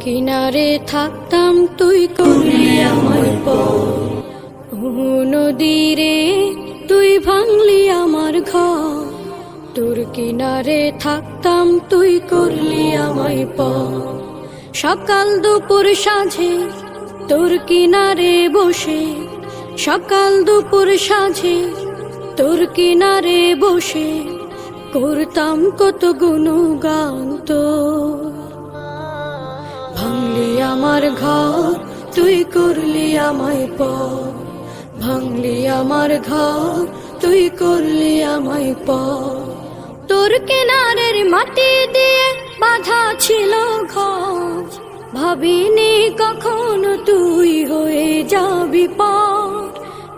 কিনারে থাকতাম তুই করলি আমার পর, নদীরে তুই ভাঙলি আমার ঘর। তোর কিনারে থাকতাম তুই করলি আমায় পর। সকাল দুপুর সাঁঝে তোর কিনারে বসে, সকাল দুপুর সাঁঝে তোর কিনারে বসে করতাম কত গুণগান তোর। ভাঙলি আমার ঘর তুই করলি আমায় পর, ভাঙলি আমার ঘর তুই করলি আমায় পর। তোর কিনারের মাটি দিয়ে বাঁধা ছিল ঘর, ভাবিনি কখনো তুই হয়ে যাবি পার।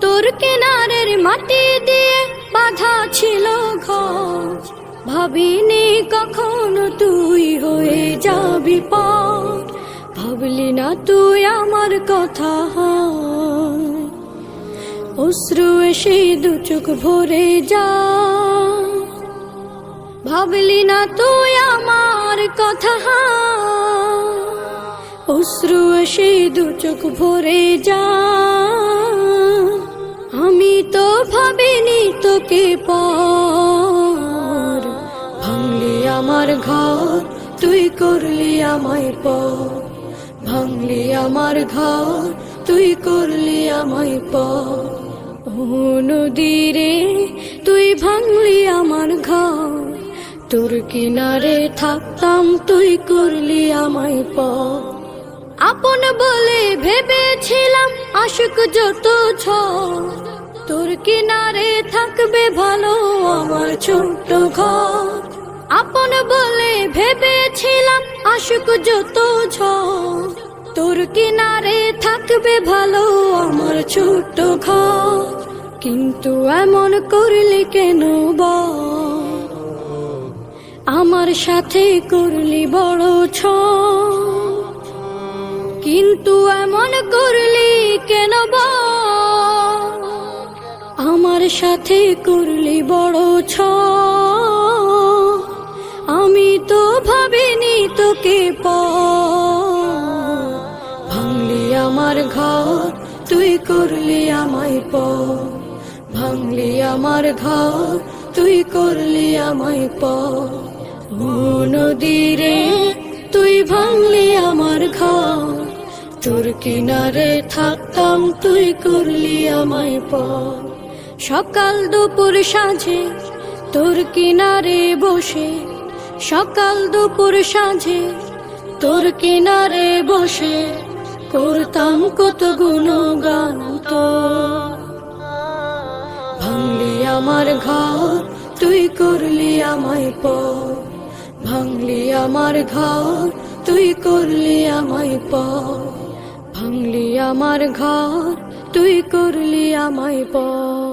তোর কিনারের মাটি দিয়ে বাঁধা ছিল ঘর, ভাবিনি কখনো তুই হয়ে যাবি পার। ভাবলি না তুই আমার কথা, অশ্রু এসে দু চোখ ভরে যা। ভাবলি না তুই আমার কথা, অশ্রু এসে দু চোখ ভরে যা। আমি তো ভাবিনি তোকে পর, ভাঙলি আমার ঘর তুই করলি আমায় পর, ভাঙলি আমার ঘর তুই করলি আমায় পর। ও নদীরে তুই ভাঙলি আমার ঘর, তোর কিনারে থাকতাম তুই করলি আমায় পর। আপন বলে ভেবেছিলাম আশুক যত ঝড়, তোর কিনারে থাকবে ভালো আমার ছোট্ট ঘর। আপন বলে ভেবেছিলাম আশুক যত ঝড়, তোর কিনারে থাকবে ভালো আমার ছোট্ট ঘর। কিন্তু এমন করলি কেন বল, আমার সাথে করলি বড় ছল। কিন্তু এমন করলি কেন বল, আমার সাথে করলি বড় ছল। আমি তো ভাবিনি তোকে পর, ভাঙলি আমার ঘর তুই করলি আমায় পর, ভাঙলি আমার ঘর তুই করলি আমায় পর। ও নদীরে তুই ভাঙলি আমার ঘর, তোর কিনারে থাকতাম তুই করলি আমায় পর। সকাল দুপুর সাঁঝে তোর কিনারে বসে, সকাল দুপুর সাঁঝে তোর কিনারে বসে করতাম কত গুণগান তোর। ভাঙলি আমার ঘর তুই করলি আমায় পর, ভাঙলি আমার ঘর তুই করলি আমায় পর, ভাঙলি আমার ঘর তুই করলি আমায় পর।